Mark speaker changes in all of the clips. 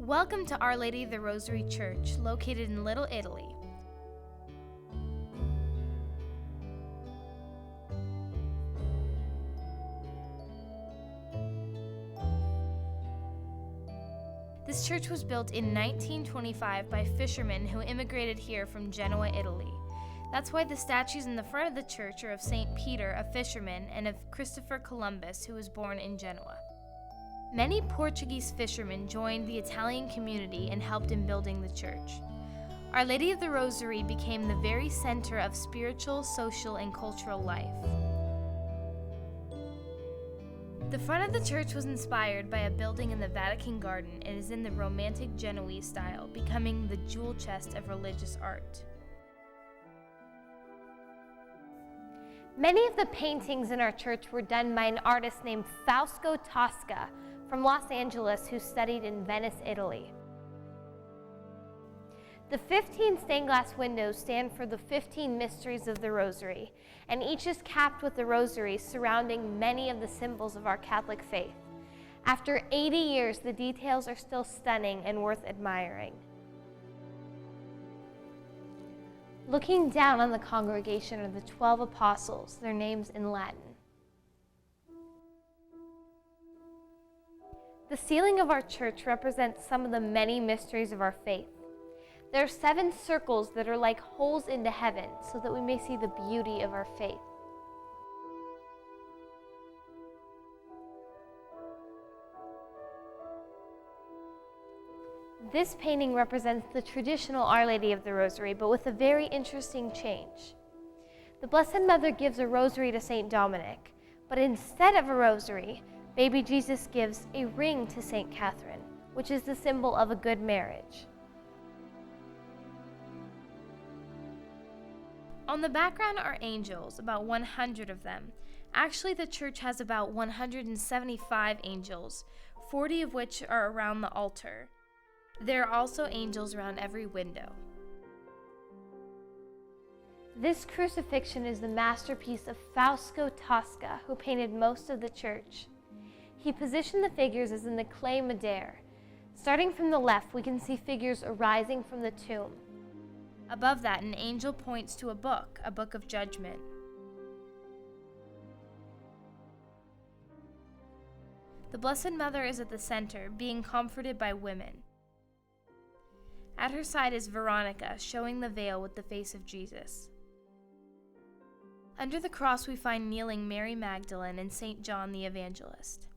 Speaker 1: Welcome to Our Lady of the Rosary Church, located in Little Italy. This church was built in 1925 by fishermen who immigrated here from Genoa, Italy. That's why the statues in the front of the church are of St. Peter, a fisherman, and of Christopher Columbus, who was born in Genoa. Many Portuguese fishermen joined the Italian community and helped in building the church. Our Lady of the Rosary became the very center of spiritual, social, and cultural life. The front of the church was inspired by a building in the Vatican Garden and is in the Romantic Genoese style, becoming the jewel chest of religious art.
Speaker 2: Many of the paintings in our church were done by an artist named Fausto Tosca from Los Angeles who studied in Venice, Italy. The 15 stained glass windows stand for the 15 mysteries of the Rosary, and each is capped with the rosary surrounding many of the symbols of our Catholic faith. After 80 years, the details are still stunning and worth admiring. Looking down on the congregation are the 12 apostles, their names in Latin. The ceiling of our church represents some of the many mysteries of our faith. There are 7 circles that are like holes into heaven so that we may see the beauty of our faith. This painting represents the traditional Our Lady of the Rosary, but with a very interesting change. The Blessed Mother gives a rosary to St. Dominic, but instead of a rosary, baby Jesus gives a ring to St. Catherine, which is the symbol of a good marriage.
Speaker 1: On the background are angels, about 100 of them. Actually, the church has about 175 angels, 40 of which are around the altar. There are also angels around every window.
Speaker 2: This crucifixion is the masterpiece of Fausto Tosca, who painted most of the church. He positioned the figures as in the clay Madeira. Starting from the left, we can see figures arising from the tomb.
Speaker 1: Above that, an angel points to a book of judgment. The Blessed Mother is at the center, being comforted by women. At her side is Veronica, showing the veil with the face of Jesus. Under the cross, we find kneeling Mary Magdalene and St. John the Evangelist.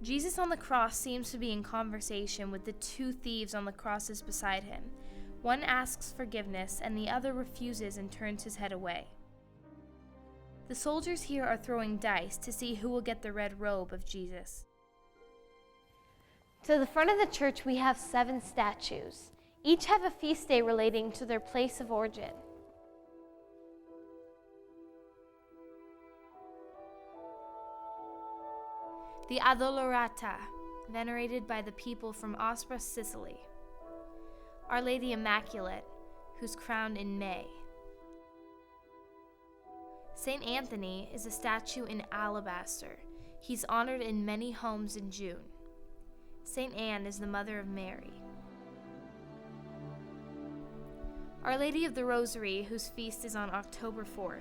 Speaker 1: Jesus on the cross seems to be in conversation with the 2 thieves on the crosses beside him. One asks forgiveness, and the other refuses and turns his head away. The soldiers here are throwing dice to see who will get the red robe of Jesus.
Speaker 2: To the front of the church, we have 7 statues. Each have a feast day relating to their place of origin.
Speaker 1: The Addolorata, venerated by the people from Aspra, Sicily. Our Lady Immaculate, who's crowned in May. St. Anthony is a statue in alabaster. He's honored in many homes in June. St. Anne is the mother of Mary. Our Lady of the Rosary, whose feast is on October 4th.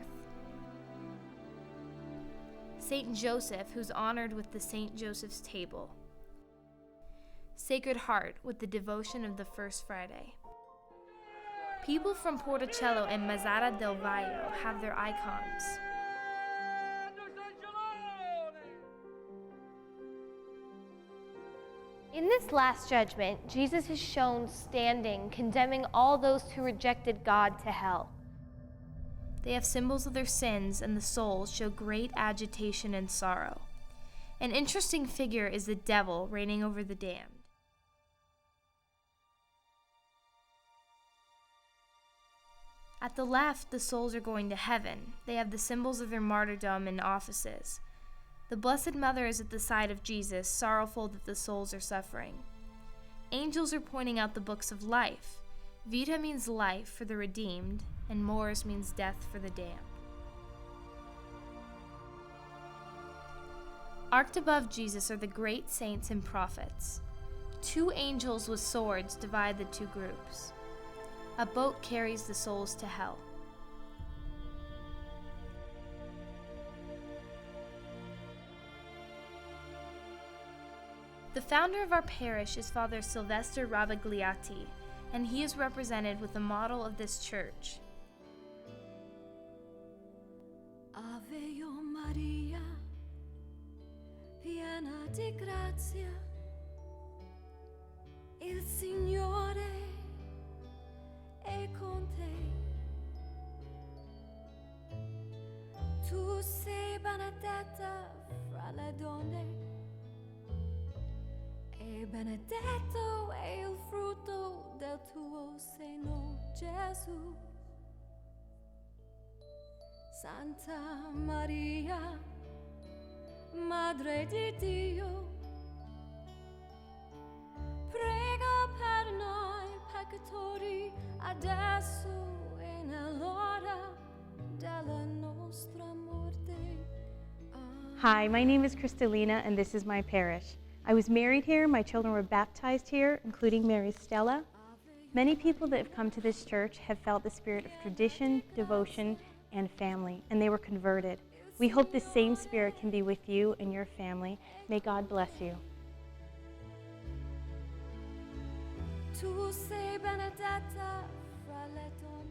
Speaker 1: St. Joseph, who's honored with the St. Joseph's Table. Sacred Heart, with the devotion of the First Friday. People from Porticello and Mazzara del Vaio have their icons.
Speaker 2: In this last judgment, Jesus is shown standing, condemning all those who rejected God to hell.
Speaker 1: They have symbols of their sins, and the souls show great agitation and sorrow. An interesting figure is the devil reigning over the damned. At the left, the souls are going to heaven. They have the symbols of their martyrdom and offices. The Blessed Mother is at the side of Jesus, sorrowful that the souls are suffering. Angels are pointing out the books of life. Vita means life for the redeemed, and mors means death for the damned. Arched above Jesus are the great saints and prophets. 2 angels with swords divide the 2 groups. A boat carries the souls to hell. The founder of our parish is Father Silvestre Ravagliati, and he is represented with the model of this church.
Speaker 3: Ave Maria, piena di grazia, il Signore è con te. Tu sei benedetta fra le donne, e benedetto è il frutto del tuo seno, Gesù. Santa Maria, Madre di Dio, prega per noi peccatori, adesso e nell'ora della nostra morte. Amen.
Speaker 4: Hi, my name is Kristalina and this is my parish. I was married here, my children were baptized here, including Mary Stella. Many people that have come to this church have felt the spirit of tradition, devotion, and family, and they were converted. We hope the same spirit can be with you and your family. May God bless you.
Speaker 3: Tu sei benedetta fra le donne.